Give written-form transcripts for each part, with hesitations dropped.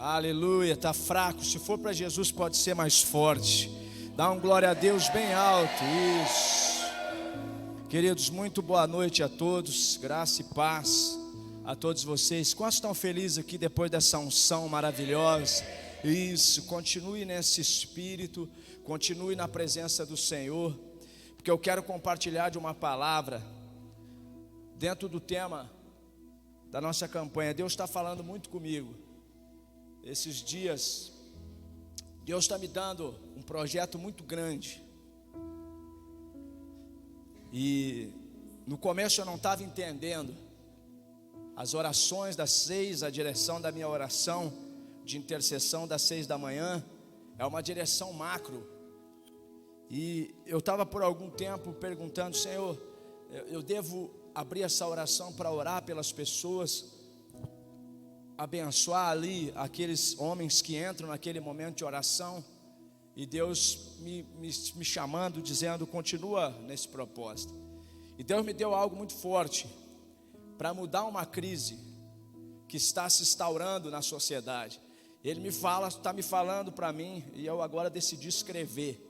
Aleluia, está fraco. Se for para Jesus, pode ser mais forte. Dá um glória a Deus bem alto. Isso. Queridos, muito boa noite a todos. Graça e paz a todos vocês. Quantos estão felizes aqui depois dessa unção maravilhosa? Isso, continue nesse espírito, continue na presença do Senhor, porque eu quero compartilhar de uma palavra dentro do tema da nossa campanha. Deus está falando muito comigo esses dias. Deus está me dando um projeto muito grande, e no começo eu não estava entendendo as orações das 6, a direção da minha oração de intercessão das 6 da manhã é uma direção macro. E eu estava por algum tempo perguntando: Senhor, eu devo abrir essa oração para orar pelas pessoas, abençoar ali aqueles homens que entram naquele momento de oração? E Deus me chamando, dizendo: continua nesse propósito. E Deus me deu algo muito forte para mudar uma crise que está se instaurando na sociedade. Ele está me falando para mim, e eu agora decidi escrever.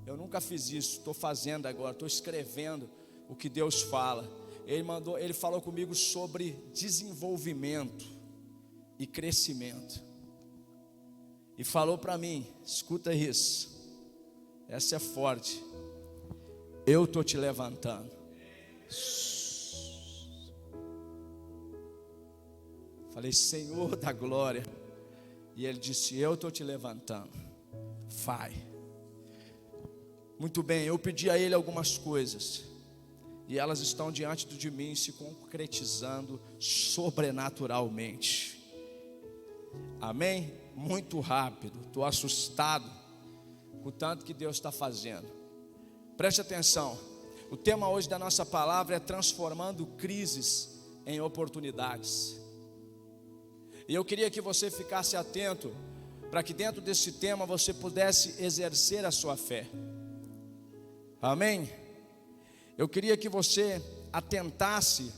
Eu nunca fiz isso, estou fazendo agora, estou escrevendo o que Deus fala. Ele falou comigo sobre desenvolvimento e crescimento, e falou para mim: escuta isso, essa é forte. Eu estou te levantando. Falei: Senhor da glória. E ele disse: eu estou te levantando, vai. Muito bem, eu pedi a ele algumas coisas, e elas estão diante de mim, se concretizando sobrenaturalmente. Amém? Muito rápido. Estou assustado com o tanto que Deus está fazendo. Preste atenção. O tema hoje da nossa palavra é transformando crises em oportunidades. E eu queria que você ficasse atento, para que dentro desse tema você pudesse exercer a sua fé. Amém? Eu queria que você atentasse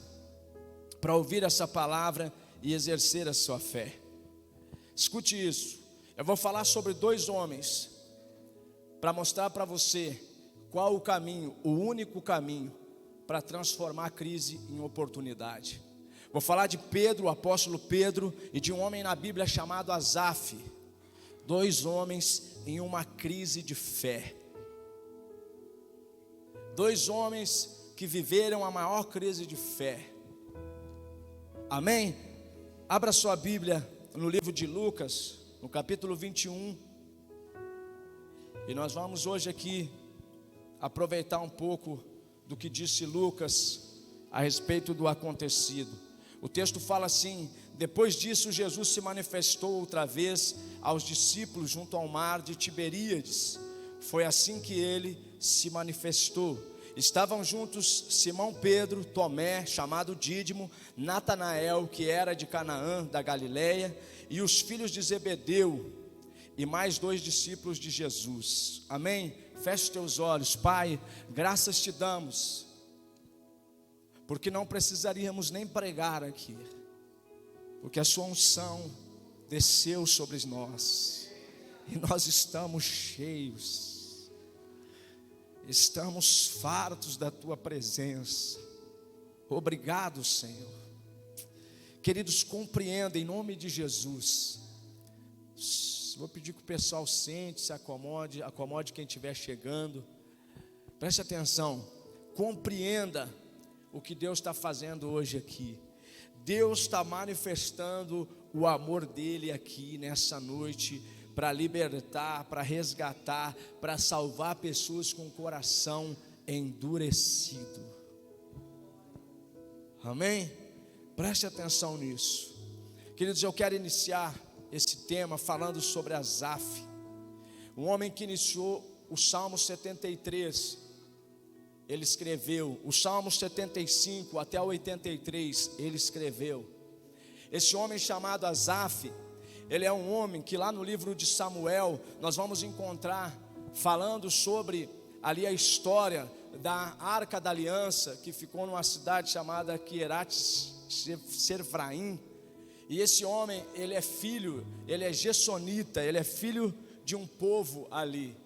para ouvir essa palavra e exercer a sua fé. Escute isso. Eu vou falar sobre 2 homens, para mostrar para você qual o caminho, o único caminho para transformar a crise em oportunidade. Vou falar de Pedro, o apóstolo Pedro, e de um homem na Bíblia chamado Asaf. 2 homens em uma crise de fé. 2 homens que viveram a maior crise de fé. Amém? Abra sua Bíblia no livro de Lucas, no capítulo 21. E nós vamos hoje aqui aproveitar um pouco do que disse Lucas a respeito do acontecido. O texto fala assim: depois disso Jesus se manifestou outra vez aos discípulos junto ao mar de Tiberíades. Foi assim que ele se manifestou. Estavam juntos Simão Pedro, Tomé, chamado Dídimo, Natanael, que era de Canaã, da Galileia, e os filhos de Zebedeu, e mais 2 discípulos de Jesus. Amém? Feche teus olhos. Pai, graças te damos, porque não precisaríamos nem pregar aqui, porque a sua unção desceu sobre nós, e nós estamos cheios, estamos fartos da tua presença. Obrigado, Senhor. Queridos, compreenda em nome de Jesus. Vou pedir que o pessoal sente, se acomode quem estiver chegando. Preste atenção, compreenda o que Deus está fazendo hoje aqui. Deus está manifestando o amor dele aqui nessa noite, para libertar, para resgatar, para salvar pessoas com o coração endurecido. Amém? Preste atenção nisso. Queridos, eu quero iniciar esse tema falando sobre Asaf, um homem que iniciou o Salmo 73. Ele escreveu o Salmo 75 até o 83, ele escreveu. Esse homem chamado Asaf, ele é um homem que lá no livro de Samuel nós vamos encontrar falando sobre ali a história da Arca da Aliança, que ficou numa cidade chamada Quiriat Serfraim. E esse homem, ele é gersonita, ele é filho de um povo ali.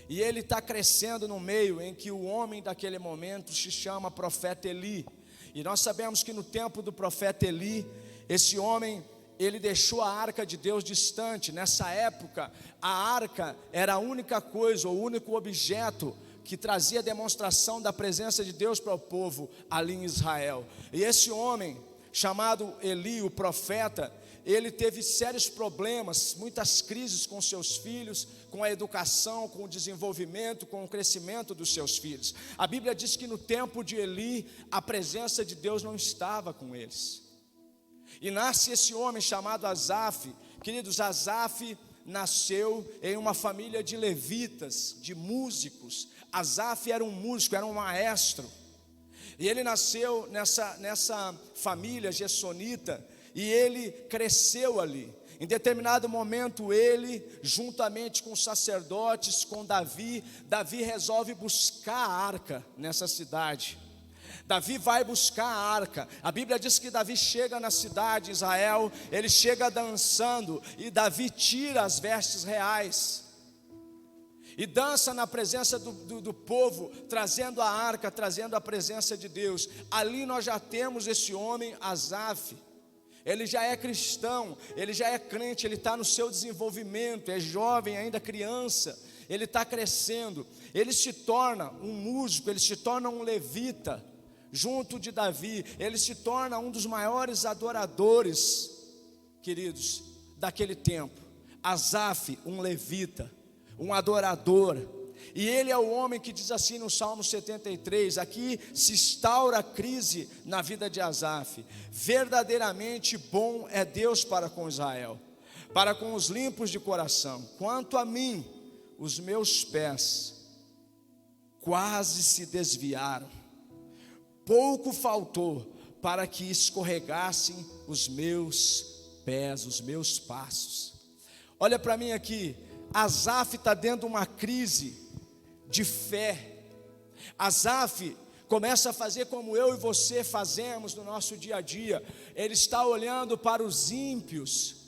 E ele está crescendo no meio em que o homem daquele momento se chama profeta Eli. E nós sabemos que no tempo do profeta Eli, esse homem, ele deixou a arca de Deus distante. Nessa época, a arca era a única coisa, o único objeto que trazia demonstração da presença de Deus para o povo ali em Israel. E esse homem, chamado Eli, o profeta, ele teve sérios problemas, muitas crises com seus filhos, com a educação, com o desenvolvimento, com o crescimento dos seus filhos. A Bíblia diz que no tempo de Eli, a presença de Deus não estava com eles. E nasce esse homem chamado Asaf. Queridos, Asaf nasceu em uma família de levitas, de músicos. Asaf era um músico, era um maestro. E ele nasceu nessa família gersonita, e ele cresceu ali. Em determinado momento ele, juntamente com os sacerdotes, com Davi resolve buscar a arca nessa cidade. Davi vai buscar a arca. A Bíblia diz que Davi chega na cidade, Israel, ele chega dançando, e Davi tira as vestes reais e dança na presença do povo, trazendo a arca, trazendo a presença de Deus. Ali nós já temos esse homem, Asaf. Ele já é cristão, ele já é crente, ele está no seu desenvolvimento, é jovem, ainda criança, ele está crescendo. Ele se torna um músico, ele se torna um levita, junto de Davi. Ele se torna um dos maiores adoradores, queridos, daquele tempo. Asaf, um levita, um adorador. E ele é o homem que diz assim no Salmo 73, aqui se instaura a crise na vida de Asaf: verdadeiramente bom é Deus para com Israel, para com os limpos de coração. Quanto a mim, os meus pés quase se desviaram, pouco faltou para que escorregassem os meus pés, os meus passos. Olha para mim aqui, Asaf está dentro de uma crise de fé. Asaf começa a fazer como eu e você fazemos no nosso dia a dia. Ele está olhando para os ímpios.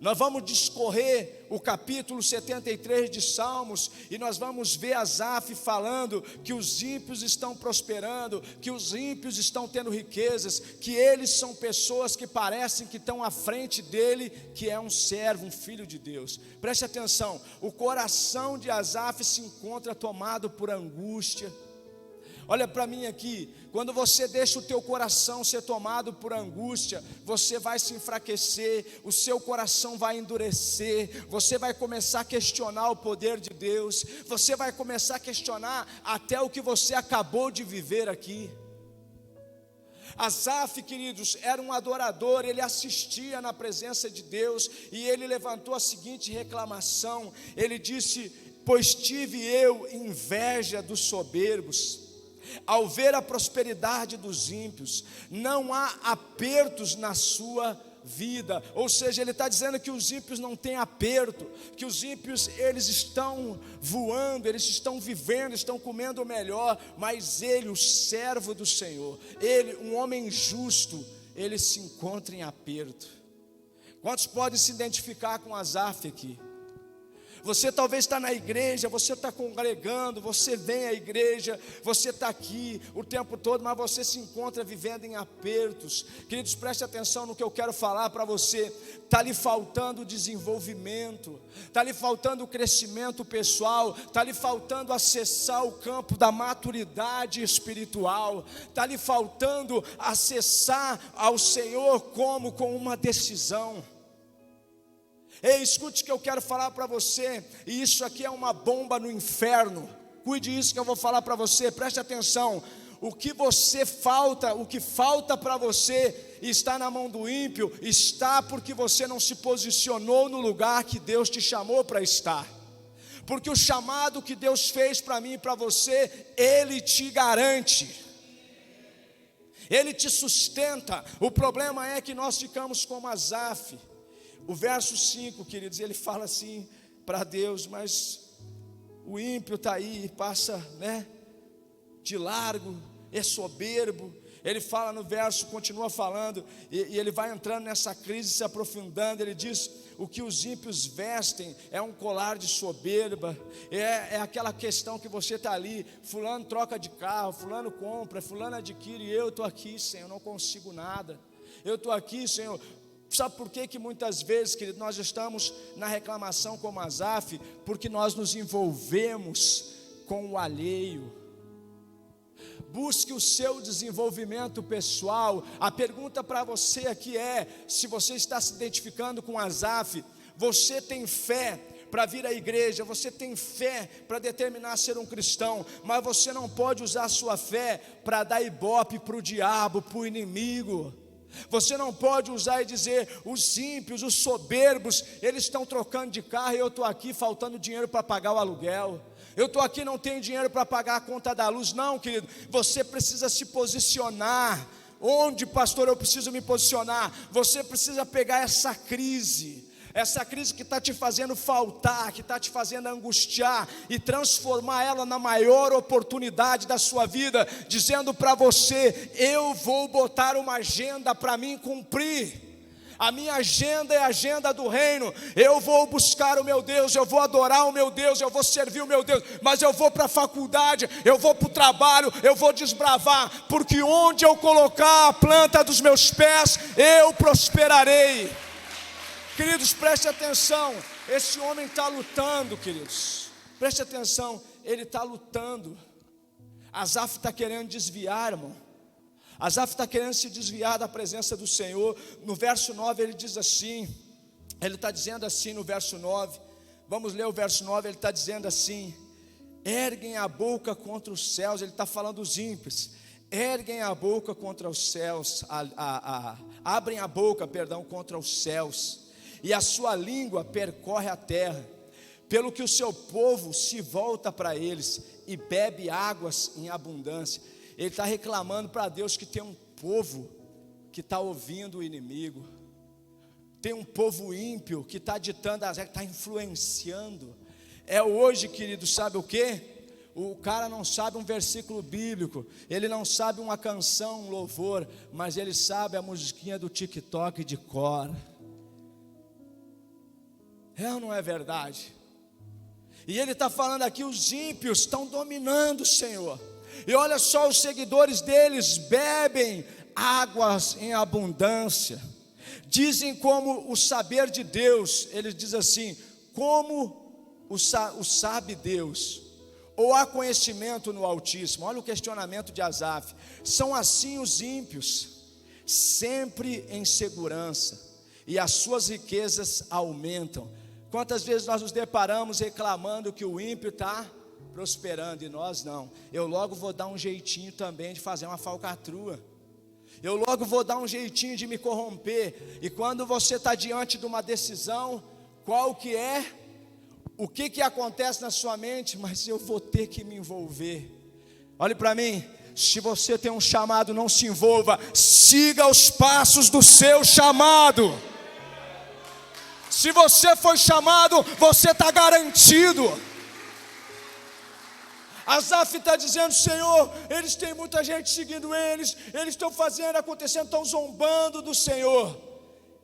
Nós vamos discorrer o capítulo 73 de Salmos, e nós vamos ver Asaf falando que os ímpios estão prosperando, que os ímpios estão tendo riquezas, que eles são pessoas que parecem que estão à frente dele, que é um servo, um filho de Deus. Preste atenção, o coração de Asaf se encontra tomado por angústia. Olha para mim aqui, quando você deixa o teu coração ser tomado por angústia, você vai se enfraquecer, o seu coração vai endurecer, você vai começar a questionar o poder de Deus, você vai começar a questionar até o que você acabou de viver aqui. Asaf, queridos, era um adorador, ele assistia na presença de Deus, e ele levantou a seguinte reclamação, ele disse: pois tive eu inveja dos soberbos, ao ver a prosperidade dos ímpios. Não há apertos na sua vida. Ou seja, ele está dizendo que os ímpios não têm aperto, que os ímpios, eles estão voando, eles estão vivendo, estão comendo o melhor, mas ele, o servo do Senhor, ele, um homem justo, ele se encontra em aperto. Quantos podem se identificar com Asaf aqui? Você talvez está na igreja, você está congregando, você vem à igreja, você está aqui o tempo todo, mas você se encontra vivendo em apertos. Queridos, preste atenção no que eu quero falar para você. Está lhe faltando desenvolvimento, está lhe faltando crescimento pessoal, está lhe faltando acessar o campo da maturidade espiritual, está lhe faltando acessar ao Senhor como com uma decisão. Ei, escute o que eu quero falar para você, e isso aqui é uma bomba no inferno. Cuide disso que eu vou falar para você, preste atenção. O que falta para você está na mão do ímpio, está porque você não se posicionou no lugar que Deus te chamou para estar. Porque o chamado que Deus fez para mim e para você, Ele te garante, Ele te sustenta. O problema é que nós ficamos como Asaf. O verso 5, queridos, ele fala assim para Deus: mas o ímpio está aí, passa, de largo, é soberbo, Ele fala no verso, continua falando, e ele vai entrando nessa crise, se aprofundando. Ele diz: o que os ímpios vestem é um colar de soberba, é aquela questão que você está ali, fulano troca de carro, fulano compra, fulano adquire, e eu estou aqui, Senhor, não consigo nada. Eu estou aqui, Senhor. Sabe por que muitas vezes, querido, nós estamos na reclamação como Asaf? Porque nós nos envolvemos com o alheio. Busque o seu desenvolvimento pessoal. A pergunta para você aqui é: se você está se identificando com Asaf, você tem fé para vir à igreja, você tem fé para determinar ser um cristão, mas você não pode usar a sua fé para dar ibope para o diabo, para o inimigo. Você não pode usar e dizer: os ímpios, os soberbos, eles estão trocando de carro e eu estou aqui faltando dinheiro para pagar o aluguel. Eu estou aqui, não tenho dinheiro para pagar a conta da luz. Não, querido, você precisa se posicionar. Onde, pastor, eu preciso me posicionar? Você precisa pegar essa crise que está te fazendo faltar, que está te fazendo angustiar, e transformar ela na maior oportunidade da sua vida, dizendo para você: eu vou botar uma agenda para mim cumprir. A minha agenda é a agenda do reino. Eu vou buscar o meu Deus, eu vou adorar o meu Deus, eu vou servir o meu Deus, mas eu vou para a faculdade, eu vou para o trabalho, eu vou desbravar, porque onde eu colocar a planta dos meus pés, eu prosperarei. Queridos, preste atenção, esse homem está lutando, queridos, preste atenção, ele está lutando. Asaf está querendo desviar, irmão. Asaf está querendo se desviar da presença do Senhor. No verso 9 ele diz assim, ele está dizendo assim no verso 9, vamos ler o verso 9, ele está dizendo assim: erguem a boca contra os céus. Ele está falando dos ímpios. Erguem a boca contra os céus, abrem a boca, contra os céus, e a sua língua percorre a terra, pelo que o seu povo se volta para eles e bebe águas em abundância. Ele está reclamando para Deus que tem um povo que está ouvindo o inimigo, tem um povo ímpio que está ditando as regras, está influenciando. É hoje, querido, sabe o que? O cara não sabe um versículo bíblico, ele não sabe uma canção, um louvor, mas ele sabe a musiquinha do TikTok de cor. É ou não é verdade? E ele está falando aqui: os ímpios estão dominando o Senhor. E olha só, os seguidores deles bebem águas em abundância. Dizem como o saber de Deus. Eles dizem assim: como o sabe Deus, ou há conhecimento no Altíssimo. Olha o questionamento de Asaf. São assim os ímpios, sempre em segurança, e as suas riquezas aumentam. Quantas vezes nós nos deparamos reclamando que o ímpio está prosperando e nós não? Eu logo vou dar um jeitinho também de fazer uma falcatrua, eu logo vou dar um jeitinho de me corromper. E quando você está diante de uma decisão, qual que é? O que acontece na sua mente? Mas eu vou ter que me envolver. Olhe para mim, se você tem um chamado, não se envolva, siga os passos do seu chamado. Se você foi chamado, você está garantido. Asaf está dizendo: Senhor, eles têm muita gente seguindo eles estão fazendo, acontecendo, estão zombando do Senhor.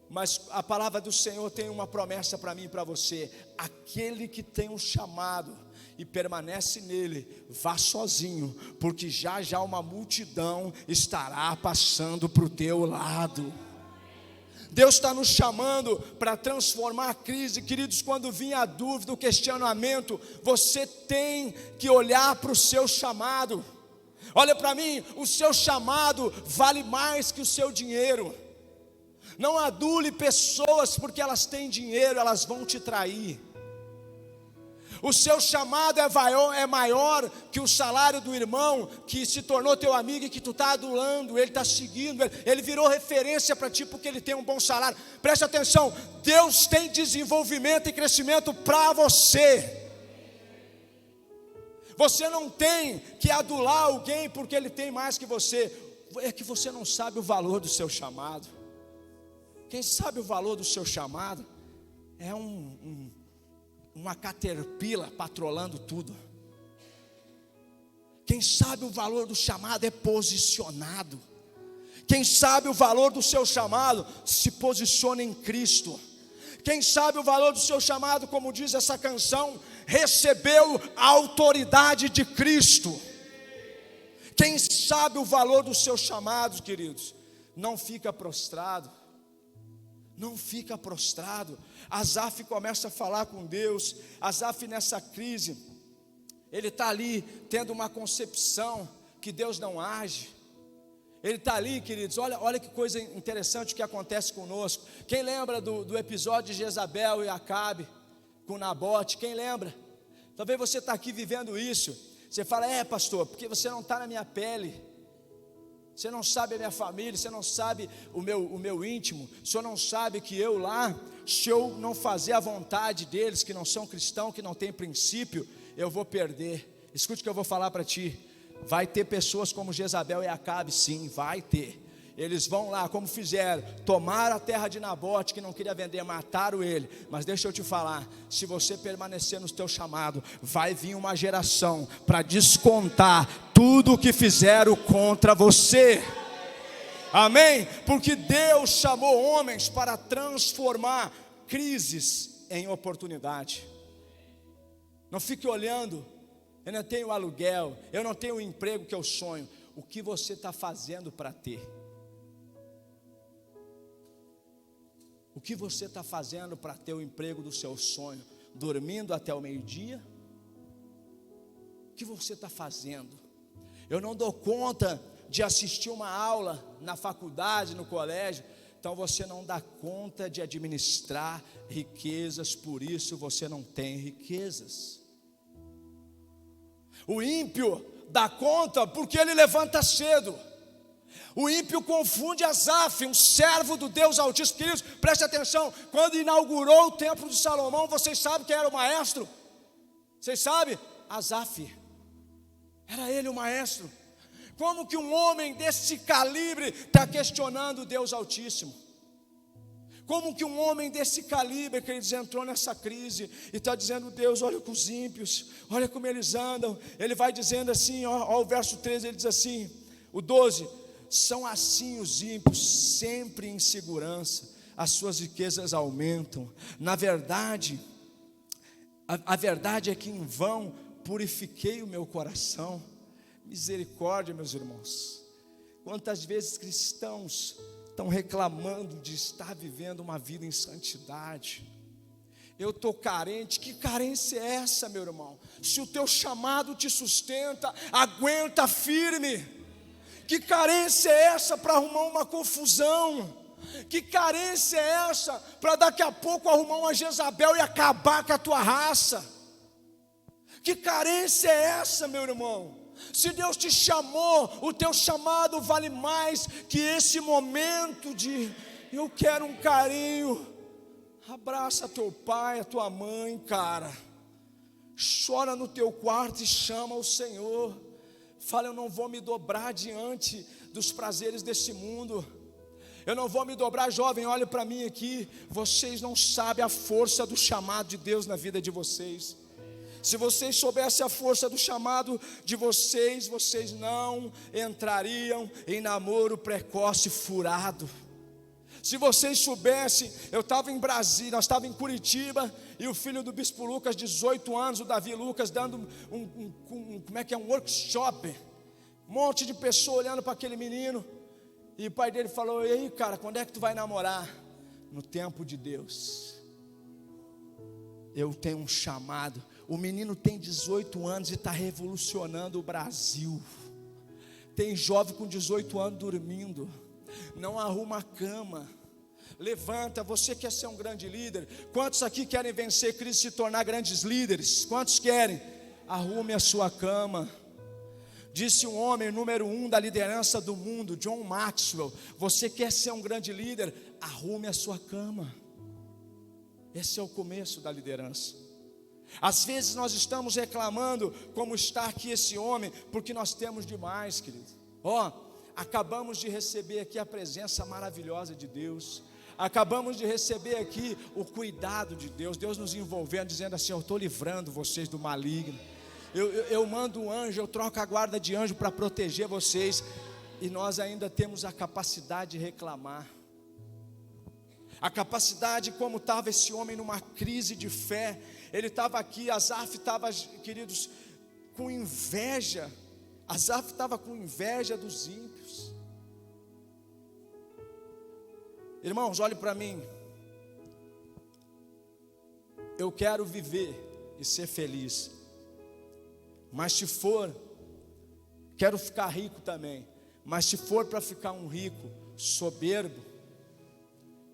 Mas a palavra do Senhor tem uma promessa para mim e para você: aquele que tem um chamado e permanece nele, vá sozinho, porque já já uma multidão estará passando para o teu lado. Deus está nos chamando para transformar a crise. Queridos, quando vir a dúvida, o questionamento, você tem que olhar para o seu chamado. Olha para mim, o seu chamado vale mais que o seu dinheiro. Não adule pessoas porque elas têm dinheiro, elas vão te trair. O seu chamado é maior que o salário do irmão que se tornou teu amigo e que tu está adulando, ele está seguindo, ele virou referência para ti porque ele tem um bom salário. Preste atenção, Deus tem desenvolvimento e crescimento para você. Você não tem que adular alguém porque ele tem mais que você. É que você não sabe o valor do seu chamado. Quem sabe o valor do seu chamado é uma caterpillar patrolando tudo. Quem sabe o valor do chamado é posicionado. Quem sabe o valor do seu chamado, se posicione em Cristo. Quem sabe o valor do seu chamado, como diz essa canção, recebeu a autoridade de Cristo. Quem sabe o valor do seu chamado, queridos, não fica prostrado. Não fica prostrado. Asaf começa a falar com Deus. Asaf, nessa crise, ele está ali tendo uma concepção que Deus não age. Ele está ali, queridos, olha que coisa interessante que acontece conosco. Quem lembra do episódio de Jezabel e Acabe com Nabote? Quem lembra? Talvez você está aqui vivendo isso. Você fala, pastor, porque você não está na minha pele. Você não sabe a minha família, você não sabe o meu íntimo. O senhor não sabe que eu lá, se eu não fazer a vontade deles, que não são cristãos, que não têm princípio, eu vou perder. Escute o que eu vou falar para ti. Vai ter pessoas como Jezabel e Acabe, sim, vai ter. Eles vão lá, como fizeram, tomaram a terra de Nabote, que não queria vender, mataram ele. Mas deixa eu te falar, se você permanecer no teu chamado, vai vir uma geração para descontar tudo o que fizeram contra você. Amém? Porque Deus chamou homens para transformar crises em oportunidade. Não fique olhando, eu não tenho aluguel, eu não tenho o emprego que eu sonho. O que você está fazendo para ter? O que você está fazendo para ter o emprego do seu sonho? Dormindo até o meio-dia? O que você está fazendo? Eu não dou conta de assistir uma aula na faculdade, no colégio. Então você não dá conta de administrar riquezas, por isso você não tem riquezas. O ímpio dá conta porque ele levanta cedo. O ímpio confunde Asaf, um servo do Deus Altíssimo. Queridos, preste atenção, quando inaugurou o templo de Salomão, vocês sabem quem era o maestro? Vocês sabem? Asaf, era ele o maestro. Como que um homem desse calibre está questionando o Deus Altíssimo? Como que um homem desse calibre, queridos, entrou nessa crise e está dizendo, Deus, olha com os ímpios, olha como eles andam. Ele vai dizendo assim, ó, o verso 13, ele diz assim, o 12, são assim os ímpios, sempre em segurança, as suas riquezas aumentam. Na verdade, a verdade é que em vão purifiquei o meu coração. Misericórdia, meus irmãos. Quantas vezes cristãos estão reclamando de estar vivendo uma vida em santidade? Eu estou carente. Que carência é essa, meu irmão? Se o teu chamado te sustenta, aguenta firme. Que carência é essa para arrumar uma confusão? Que carência é essa para daqui a pouco arrumar uma Jezabel e acabar com a tua raça? Que carência é essa, meu irmão? Se Deus te chamou, o teu chamado vale mais que esse momento de eu quero um carinho. Abraça teu pai, a tua mãe, cara. Chora no teu quarto e chama o Senhor. Fala, eu não vou me dobrar diante dos prazeres desse mundo. Eu não vou me dobrar. Jovem, olha para mim aqui. Vocês não sabem a força do chamado de Deus na vida de vocês. Se vocês soubessem a força do chamado de vocês, vocês não entrariam em namoro precoce furado. Se vocês soubessem, eu estava em Brasília, nós estávamos em Curitiba, e o filho do bispo Lucas, 18 anos, o Davi Lucas, dando um workshop, um monte de pessoas olhando para aquele menino, e o pai dele falou, e aí cara, quando é que tu vai namorar? No tempo de Deus. Eu tenho um chamado. O menino tem 18 anos e está revolucionando o Brasil. Tem jovem com 18 anos dormindo, não arruma a cama. Levanta, você quer ser um grande líder? Quantos aqui querem vencer Cristo e se tornar grandes líderes? Quantos querem? Arrume a sua cama. Disse um homem número 1 da liderança do mundo, John Maxwell, você quer ser um grande líder? Arrume a sua cama. Esse é o começo da liderança. Às vezes nós estamos reclamando, como está aqui esse homem, porque nós temos demais, querido. Acabamos de receber aqui a presença maravilhosa de Deus. Acabamos de receber aqui o cuidado de Deus. Deus nos envolvendo, dizendo assim, eu estou livrando vocês do maligno. Eu mando um anjo, eu troco a guarda de anjo para proteger vocês. E nós ainda temos a capacidade de reclamar. A capacidade, como estava esse homem numa crise de fé. Ele estava aqui, Asaf estava, queridos, com inveja. Asaf estava com inveja dos ímpios. Irmãos, olhe para mim. Eu quero viver e ser feliz. Mas se for, quero ficar rico também. Mas se for para ficar um rico soberbo,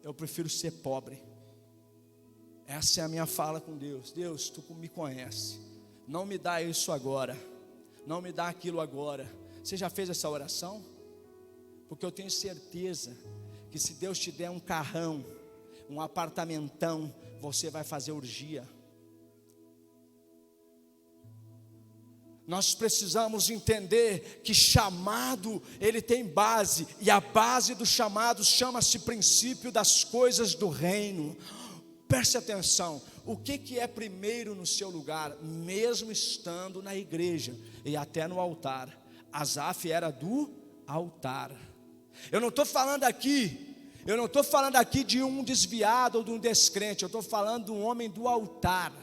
eu prefiro ser pobre. Essa é a minha fala com Deus. Deus, tu me conhece. Não me dá isso agora. Não me dá aquilo agora. Você já fez essa oração? Porque eu tenho certeza que se Deus te der um carrão, um apartamentão, você vai fazer orgia. Nós precisamos entender que chamado, ele tem base, e a base do chamado chama-se princípio das coisas do reino. Preste atenção, o que é primeiro no seu lugar, mesmo estando na igreja e até no altar? Asaf era do altar. Eu não estou falando aqui de um desviado ou de um descrente, eu estou falando de um homem do altar.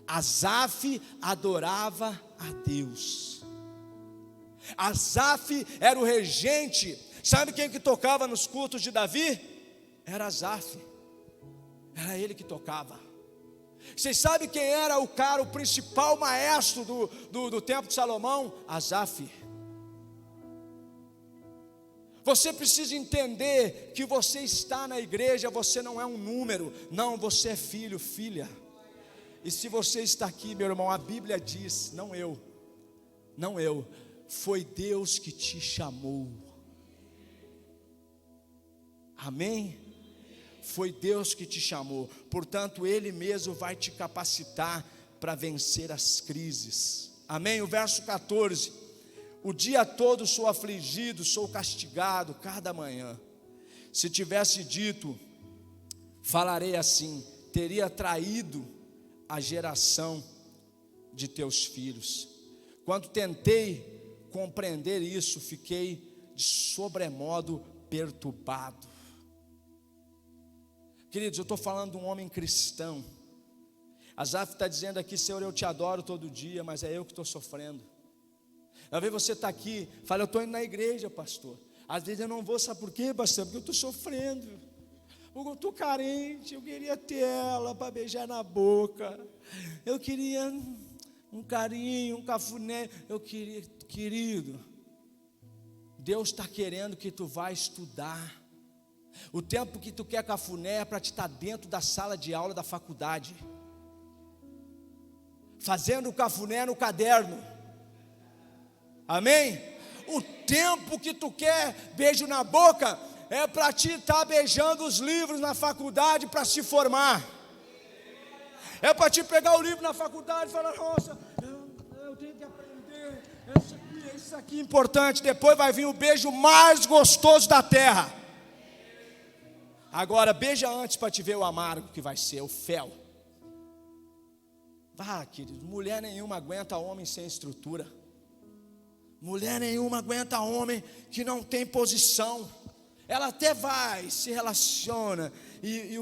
Asaf adorava a Deus. Asaf era o regente. Sabe quem que tocava nos cultos de Davi? Era Asaf. Era ele que tocava. Vocês sabem quem era o principal maestro do templo de Salomão? Asaf. Você precisa entender que você está na igreja, você não é um número. Não, você é filho, filha. E se você está aqui, meu irmão, a Bíblia diz, não eu, foi Deus que te chamou. Amém? Foi Deus que te chamou. Portanto, Ele mesmo vai te capacitar para vencer as crises. Amém? O verso 14: o dia todo sou afligido, sou castigado cada manhã. Se tivesse dito, falarei assim, teria traído a geração de teus filhos. Quando tentei compreender isso, fiquei de sobremodo perturbado. Queridos, eu estou falando de um homem cristão. Asaf está dizendo aqui, Senhor, eu te adoro todo dia, mas é eu que estou sofrendo. Às vezes você está aqui, fala, eu estou indo na igreja, pastor. Às vezes eu não vou, sabe por quê, pastor? Porque eu estou sofrendo. Eu estou carente, eu queria ter ela para beijar na boca. Eu queria um carinho, um cafuné. Eu queria, querido, Deus está querendo que tu vá estudar. O tempo que tu quer cafuné é para te estar dentro da sala de aula da faculdade, fazendo o cafuné no caderno. Amém? O tempo que tu quer beijo na boca é para te estar beijando os livros na faculdade para se formar. É para te pegar o livro na faculdade e falar, nossa, eu tenho que aprender, isso aqui é importante. Depois vai vir o beijo mais gostoso da terra. Agora beija antes para te ver o amargo que vai ser, o fel. Vá, querido, mulher nenhuma aguenta homem sem estrutura. Mulher nenhuma aguenta homem que não tem posição. Ela até vai, se relaciona, e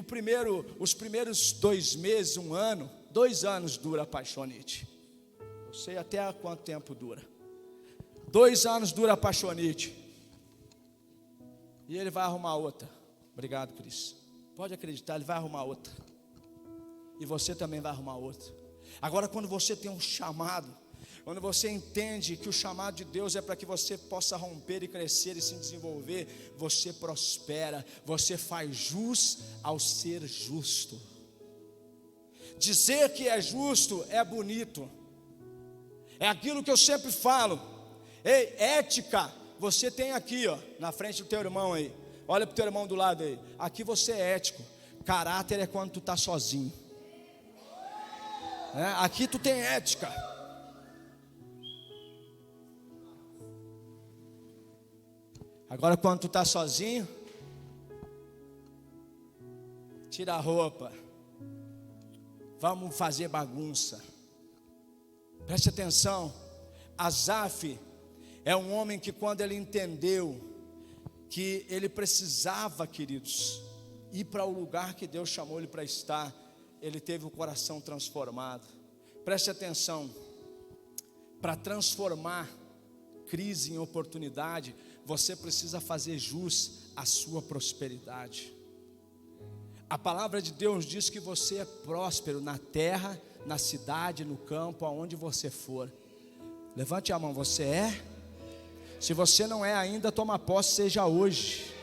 os primeiros 2 meses, 1 ano, 2 anos dura a paixonite. Eu sei até há quanto tempo dura. 2 anos dura a paixonite. E ele vai arrumar outra. Obrigado, Cris. Pode acreditar, ele vai arrumar outra. E você também vai arrumar outra. Agora, quando você tem um chamado, quando você entende que o chamado de Deus é para que você possa romper e crescer e se desenvolver, você prospera, você faz jus ao ser justo. Dizer que é justo é bonito, é aquilo que eu sempre falo. Ei, ética, você tem aqui, ó, na frente do teu irmão aí, olha para o teu irmão do lado aí, aqui você é ético. Caráter é quando tu está sozinho, aqui tu tem ética. Agora quando tu está sozinho, tira a roupa, vamos fazer bagunça. Preste atenção, Asaf, É um homem que, quando ele entendeu que ele precisava, queridos, ir para o lugar que Deus chamou ele para estar, ele teve o coração transformado. Preste atenção, para transformar crise em oportunidade, você precisa fazer jus à sua prosperidade. A palavra de Deus diz que você é próspero na terra, na cidade, no campo, aonde você for. Levante a mão, você é? Se você não é ainda, toma posse, seja hoje,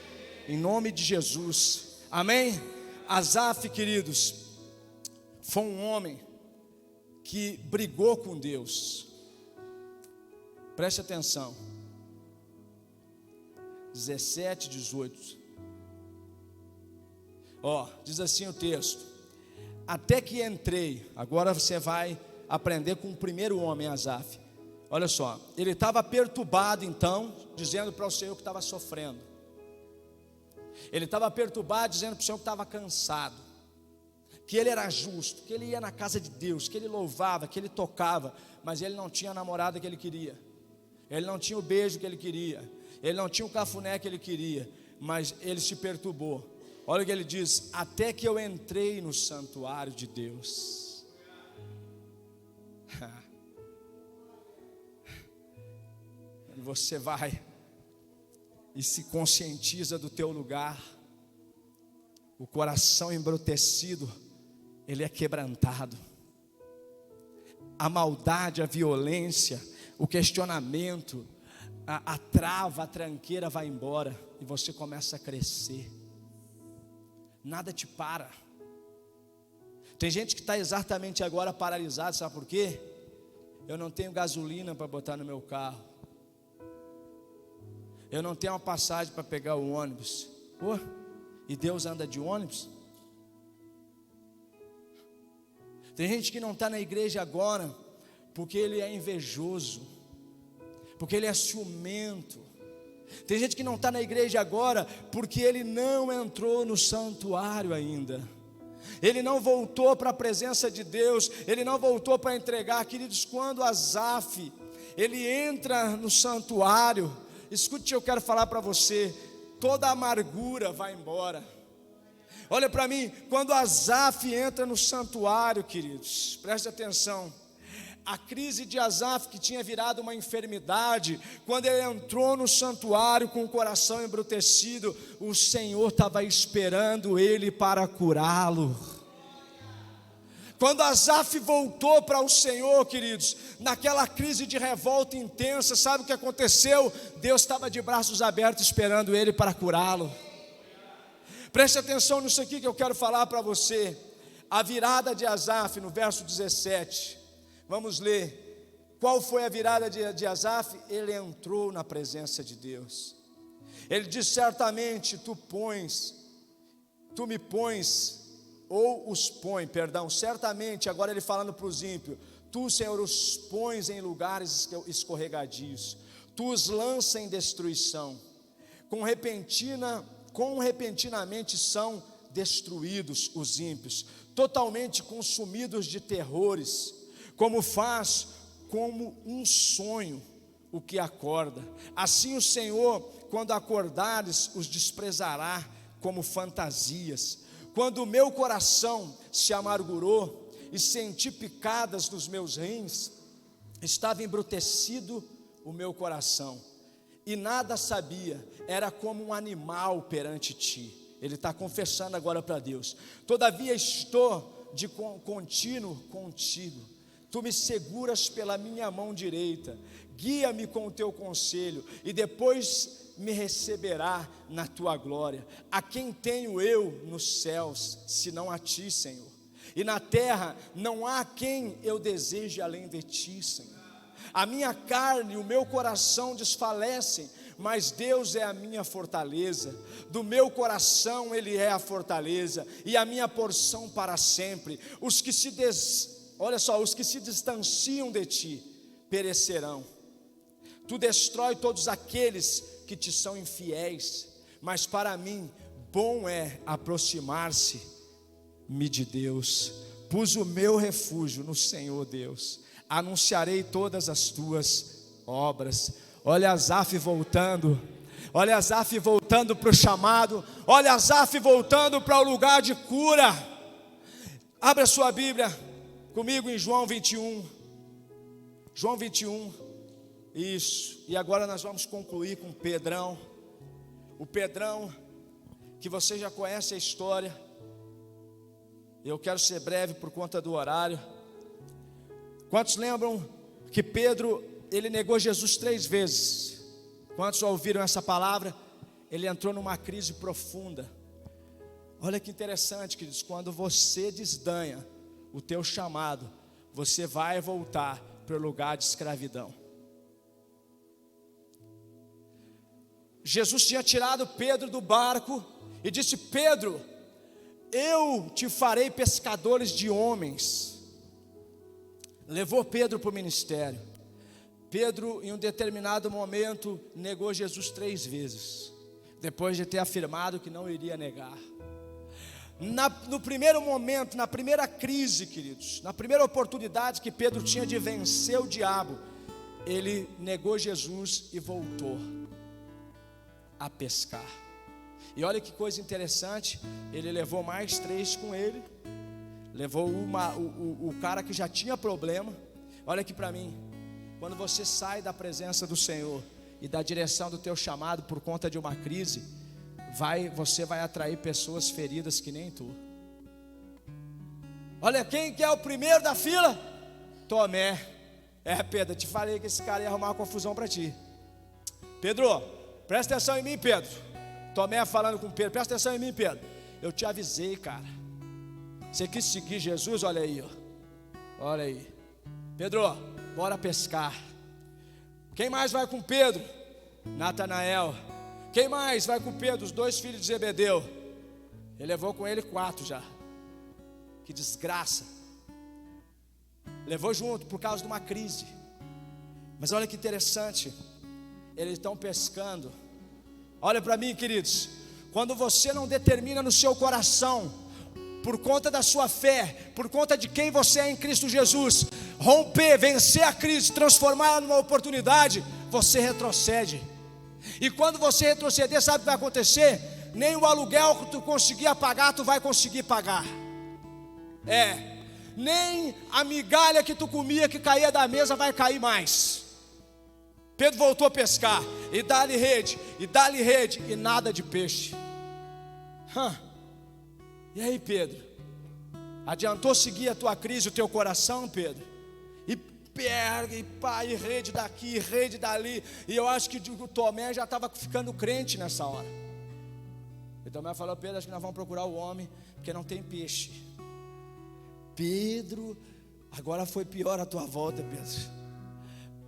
em nome de Jesus, amém? Asaf, queridos, foi um homem que brigou com Deus. Preste atenção, 17, 18, diz assim o texto: até que entrei. Agora você vai aprender com o primeiro homem, Asaf. Olha só, ele estava perturbado então, dizendo para o Senhor que estava sofrendo. Ele estava perturbado, dizendo para o Senhor que estava cansado, que ele era justo, que ele ia na casa de Deus, que ele louvava, que ele tocava, mas ele não tinha a namorada que ele queria, ele não tinha o beijo que ele queria, ele não tinha o cafuné que ele queria, mas ele se perturbou. Olha o que ele diz: até que eu entrei no santuário de Deus. E você vai e se conscientiza do teu lugar. O coração embrutecido, ele é quebrantado. A maldade, a violência, o questionamento, a trava, a tranqueira vai embora e você começa a crescer. Nada te para. Tem gente que está exatamente agora paralisado, sabe por quê? Eu não tenho gasolina para botar no meu carro, eu não tenho uma passagem para pegar o ônibus. E Deus anda de ônibus? Tem gente que não está na igreja agora porque ele é invejoso, porque ele é ciumento. Tem gente que não está na igreja agora porque ele não entrou no santuário ainda, ele não voltou para a presença de Deus, ele não voltou para entregar. Queridos, quando Asaf, ele entra no santuário, escute, eu quero falar para você, toda a amargura vai embora. Olha para mim, quando Asaf entra no santuário, queridos, preste atenção. A crise de Asaf, que tinha virado uma enfermidade, quando ele entrou no santuário com o coração embrutecido, o Senhor estava esperando ele para curá-lo. Quando Asaf voltou para o Senhor, queridos, naquela crise de revolta intensa, sabe o que aconteceu? Deus estava de braços abertos esperando ele para curá-lo. Preste atenção nisso aqui que eu quero falar para você. A virada de Asaf, no verso 17, vamos ler. Qual foi a virada de Asaf? Ele entrou na presença de Deus. Ele diz: certamente tu me pões, ou os põe, certamente, agora ele falando para os ímpios, tu, Senhor, os pões em lugares escorregadios, tu os lança em destruição, repentinamente são destruídos os ímpios, totalmente consumidos de terrores, como um sonho o que acorda. Assim o Senhor, quando acordares, os desprezará como fantasias. Quando o meu coração se amargurou e senti picadas nos meus rins, estava embrutecido o meu coração, e nada sabia, era como um animal perante ti. Ele está confessando agora para Deus. Todavia estou de contínuo contigo, tu me seguras pela minha mão direita, guia-me com o teu conselho, e depois me receberá na tua glória. A quem tenho eu nos céus, senão a ti, Senhor? E na terra não há quem eu deseje além de ti, Senhor. A minha carne e o meu coração desfalecem, mas Deus é a minha fortaleza. Do meu coração Ele é a fortaleza e a minha porção para sempre. Os que se distanciam de ti perecerão. Tu destrói todos aqueles que te são infiéis, mas para mim bom é aproximar-se-me de Deus. Pus o meu refúgio no Senhor Deus, anunciarei todas as tuas obras. Olha Asaf voltando. Olha Asaf voltando para o chamado. Olha Asaf voltando para o lugar de cura. Abra sua Bíblia comigo em João 21. João 21. Isso. E agora nós vamos concluir com Pedrão. O Pedrão, que você já conhece a história. Eu quero ser breve por conta do horário. Quantos lembram que Pedro, ele negou Jesus 3 vezes? Quantos ouviram essa palavra? Ele entrou numa crise profunda. Olha que interessante, queridos, quando você desdanha o teu chamado, você vai voltar para o lugar de escravidão. Jesus tinha tirado Pedro do barco e disse: Pedro, eu te farei pescadores de homens. Levou Pedro para o ministério. Pedro, em um determinado momento, negou Jesus 3 vezes, depois de ter afirmado que não iria negar. No primeiro momento, na primeira crise, queridos, na primeira oportunidade que Pedro tinha de vencer o diabo, ele negou Jesus e voltou a pescar. E olha que coisa interessante, ele levou mais 3 com ele, levou o cara que já tinha problema. Olha aqui para mim, quando você sai da presença do Senhor e da direção do teu chamado por conta de uma crise, você vai atrair pessoas feridas que nem tu. Olha, quem que é o primeiro da fila? Tomé. Pedro, eu te falei que esse cara ia arrumar uma confusão para ti. Pedro, presta atenção em mim, Pedro. Tomé falando com Pedro: presta atenção em mim, Pedro. Eu te avisei, cara. Você quis seguir Jesus? Olha aí, ó. Olha aí. Pedro, bora pescar. Quem mais vai com Pedro? Natanael. Quem mais vai com Pedro? Os 2 filhos de Zebedeu. Ele levou com ele 4 já. Que desgraça. Levou junto por causa de uma crise. Mas olha que interessante, eles estão pescando. Olha para mim, queridos, quando você não determina no seu coração, por conta da sua fé, por conta de quem você é em Cristo Jesus, romper, vencer a crise, transformá-la numa oportunidade, você retrocede. E quando você retroceder, sabe o que vai acontecer? Nem o aluguel que tu conseguia pagar, tu vai conseguir pagar. Nem a migalha que tu comia, que caía da mesa, vai cair mais. Pedro voltou a pescar, e dá-lhe rede, e nada de peixe. E aí, Pedro? Adiantou seguir a tua crise, o teu coração, Pedro? E pega, e rede daqui, rede dali. E eu acho que o Tomé já estava ficando crente nessa hora. E Tomé falou: Pedro, acho que nós vamos procurar o homem, porque não tem peixe. Pedro, agora foi pior a tua volta, Pedro.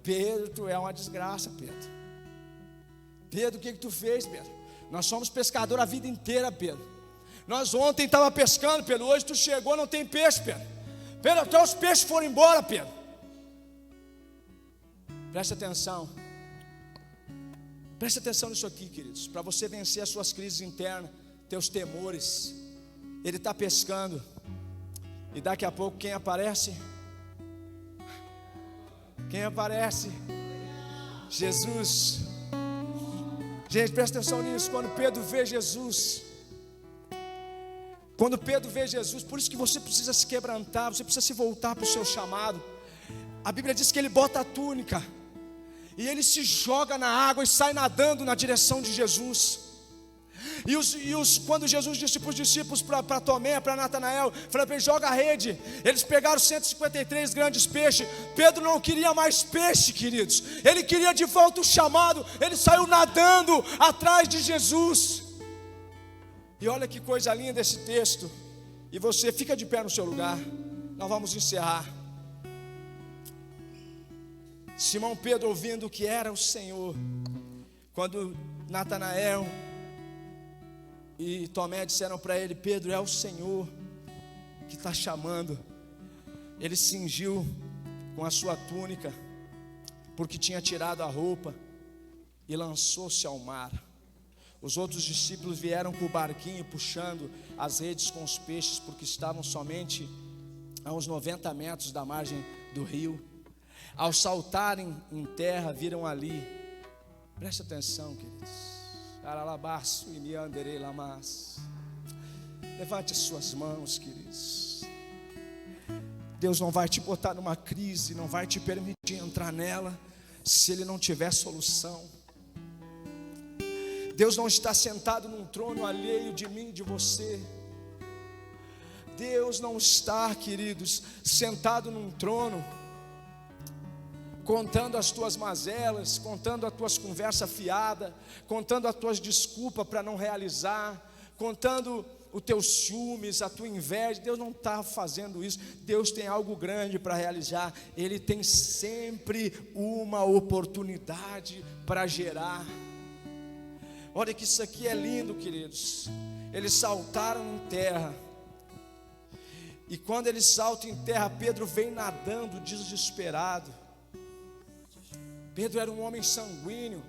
Pedro, tu é uma desgraça, Pedro. Pedro, o que tu fez, Pedro? Nós somos pescadores a vida inteira, Pedro. Nós ontem estava pescando, Pedro. Hoje tu chegou, não tem peixe, Pedro. Pedro, até os peixes foram embora, Pedro. Presta atenção. Presta atenção nisso aqui, queridos. Para você vencer as suas crises internas, teus temores. Ele está pescando. E daqui a pouco quem aparece? Quem aparece? Jesus. Gente, presta atenção nisso. Quando Pedro vê Jesus, por isso que você precisa se quebrantar, você precisa se voltar para o seu chamado. A Bíblia diz que ele bota a túnica e ele se joga na água e sai nadando na direção de Jesus. Quando Jesus disse para os discípulos, para Tomé, para Natanael, falou para ele: joga a rede. Eles pegaram 153 grandes peixes. Pedro não queria mais peixe, queridos. Ele queria de volta o chamado. Ele saiu nadando atrás de Jesus. E olha que coisa linda esse texto. E você fica de pé no seu lugar. Nós vamos encerrar. Simão Pedro, ouvindo que era o Senhor, quando Natanael e Tomé disseram para ele: Pedro, é o Senhor que está chamando. Ele cingiu com a sua túnica, porque tinha tirado a roupa, e lançou-se ao mar. Os outros discípulos vieram com o barquinho, puxando as redes com os peixes, porque estavam somente a uns 90 metros da margem do rio. Ao saltarem em terra, viram ali Preste atenção, queridos. Aralabaço e mianderei lamas. Levante as suas mãos, queridos. Deus não vai te botar numa crise, não vai te permitir entrar nela, se Ele não tiver solução. Deus não está sentado num trono alheio de mim e de você. Deus não está, queridos, sentado num trono contando as tuas mazelas, contando as tuas conversas fiadas, contando as tuas desculpas para não realizar, contando os teus ciúmes, a tua inveja. Deus não está fazendo isso. Deus tem algo grande para realizar. Ele tem sempre uma oportunidade para gerar. Olha que isso aqui é lindo, queridos. Eles saltaram em terra, e quando eles saltam em terra, Pedro vem nadando desesperado. Pedro era um homem sanguíneo.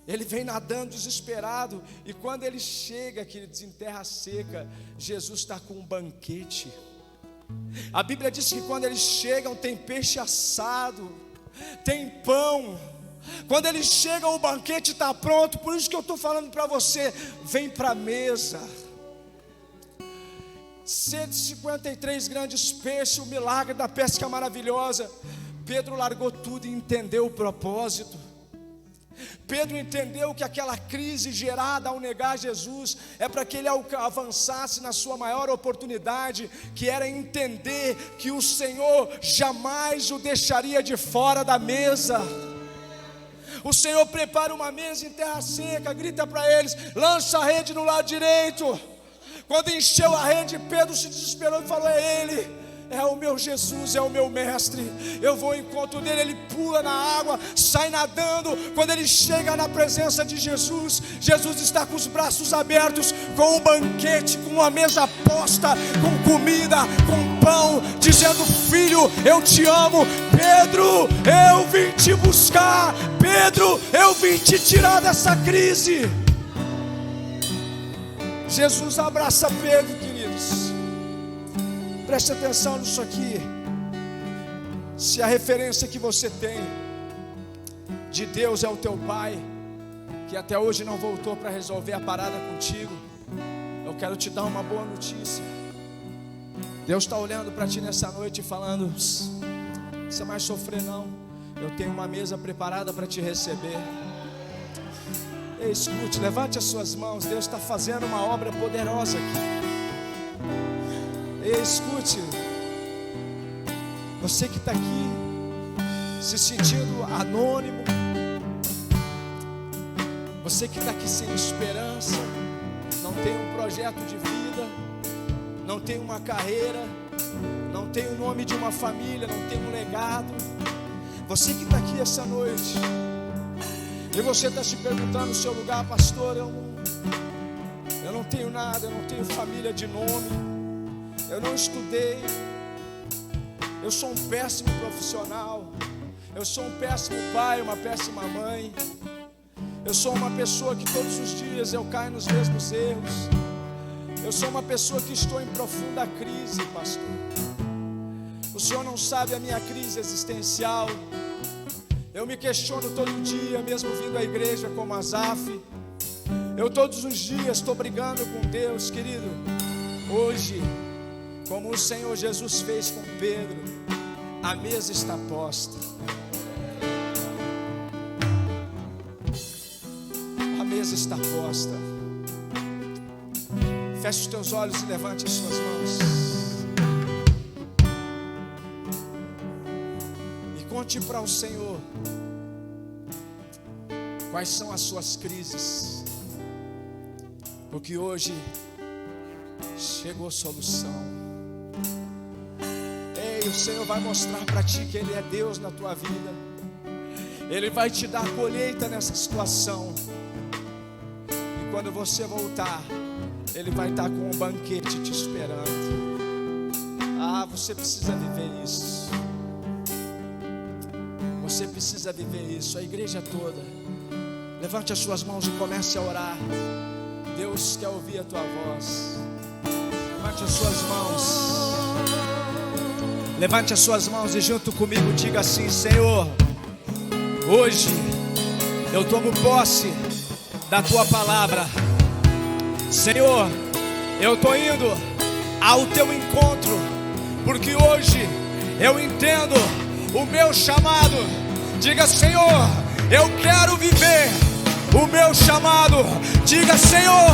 Ele vem nadando desesperado. E quando ele chega, queridos, em terra seca, Jesus está com um banquete. A Bíblia diz que quando eles chegam, tem peixe assado, tem pão. Quando eles chegam, o banquete está pronto. Por isso que eu estou falando para você: vem para a mesa. 153 grandes peixes, o milagre da pesca maravilhosa. Pedro largou tudo e entendeu o propósito. Pedro entendeu que aquela crise gerada ao negar Jesus é para que ele avançasse na sua maior oportunidade, que era entender que o Senhor jamais o deixaria de fora da mesa. O Senhor prepara uma mesa em terra seca. Grita para eles: lança a rede no lado direito. Quando encheu a rede, Pedro se desesperou e falou: é Ele, é o meu Jesus, é o meu mestre. Eu vou ao encontro dele. Ele pula na água, sai nadando. Quando ele chega na presença de Jesus, Jesus está com os braços abertos, com um banquete, com uma mesa posta, com comida, com pão, dizendo: filho, eu te amo. Pedro, eu vim te buscar. Pedro, eu vim te tirar dessa crise. Jesus abraça Pedro, queridos. Preste atenção nisso aqui. Se a referência que você tem de Deus é o teu pai, que até hoje não voltou para resolver a parada contigo, eu quero te dar uma boa notícia. Deus está olhando para ti nessa noite e falando: não precisa mais sofrer não, eu tenho uma mesa preparada para te receber. Ei, escute, levante as suas mãos. Deus está fazendo uma obra poderosa aqui. Ei, escute, você que está aqui se sentindo anônimo, você que está aqui sem esperança, não tem um projeto de vida, não tem uma carreira, não tem o nome de uma família, não tem um legado. Você que está aqui essa noite, e você está se perguntando no seu lugar: pastor, eu não tenho nada, eu não tenho família de nome, eu não estudei, eu sou um péssimo profissional, eu sou um péssimo pai, uma péssima mãe, eu sou uma pessoa que todos os dias eu caio nos mesmos erros, eu sou uma pessoa que estou em profunda crise, pastor. O Senhor não sabe a minha crise existencial. Eu me questiono todo dia, mesmo vindo à igreja como Asaf. Eu todos os dias estou brigando com Deus, querido. Hoje, como o Senhor Jesus fez com Pedro, a mesa está posta. A mesa está posta. Feche os teus olhos e levante as suas mãos. Conte para o Senhor quais são as suas crises, porque hoje chegou a solução. Ei, o Senhor vai mostrar para ti que Ele é Deus na tua vida. Ele vai te dar colheita nessa situação. E quando você voltar, Ele vai estar com um banquete te esperando. Ah, você precisa viver isso. Você precisa viver isso. A igreja toda, levante as suas mãos e comece a orar. Deus quer ouvir a tua voz. Levante as suas mãos. Levante as suas mãos e junto comigo diga assim: Senhor, hoje Eu tomo posse da tua palavra. Senhor, eu estou indo ao teu encontro, porque hoje eu entendo o meu chamado. Diga: Senhor, eu quero viver o meu chamado. Diga: Senhor,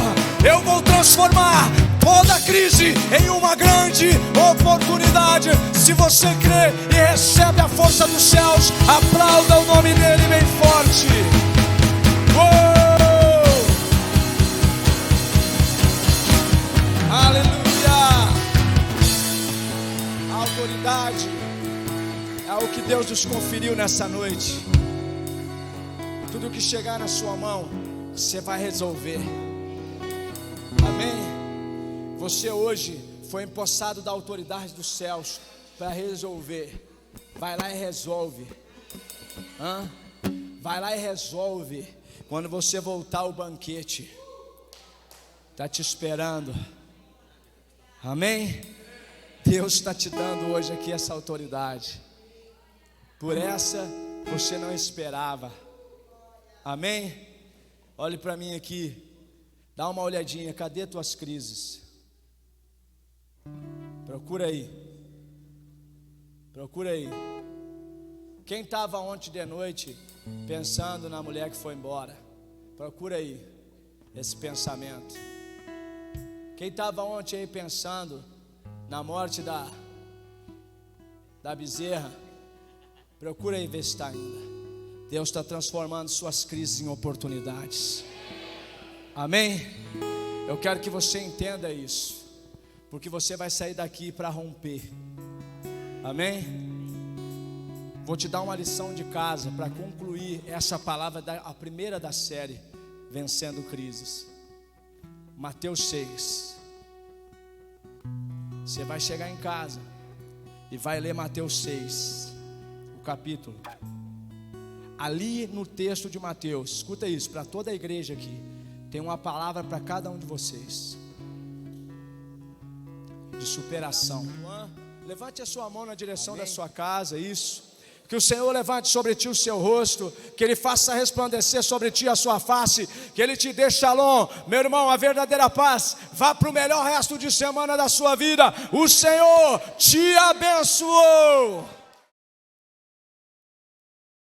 eu vou transformar toda crise em uma grande oportunidade. Se você crê e recebe a força dos céus, aplauda o nome dele bem forte. Aleluia! A autoridade é o que Deus nos conferiu nessa noite. Tudo que chegar na sua mão, você vai resolver. Amém? Você hoje foi empossado da autoridade dos céus para resolver. Vai lá e resolve. Vai lá e resolve. Quando você voltar ao banquete, está te esperando. Amém? Deus está te dando hoje aqui essa autoridade. Por essa você não esperava. Amém? Olhe para mim aqui. Dá uma olhadinha. Cadê tuas crises? Procura aí. Procura aí. Quem estava ontem de noite pensando na mulher que foi embora? Procura aí esse pensamento. Quem estava ontem aí pensando na morte da bezerra? Procura aí ver se está ainda. Deus está transformando suas crises em oportunidades. Amém? Eu quero que você entenda isso, porque você vai sair daqui para romper. Amém? Vou te dar uma lição de casa para concluir essa palavra, a primeira da série, Vencendo Crises. Mateus 6. Você vai chegar em casa e vai ler Mateus 6, o capítulo. Ali no texto de Mateus, escuta isso, para toda a igreja aqui, tem uma palavra para cada um de vocês, de superação. Levante a sua mão na direção da sua casa, isso. Que o Senhor levante sobre ti o seu rosto, que Ele faça resplandecer sobre ti a sua face, que Ele te dê shalom, meu irmão, a verdadeira paz. Vá para o melhor resto de semana da sua vida. O Senhor te abençoou.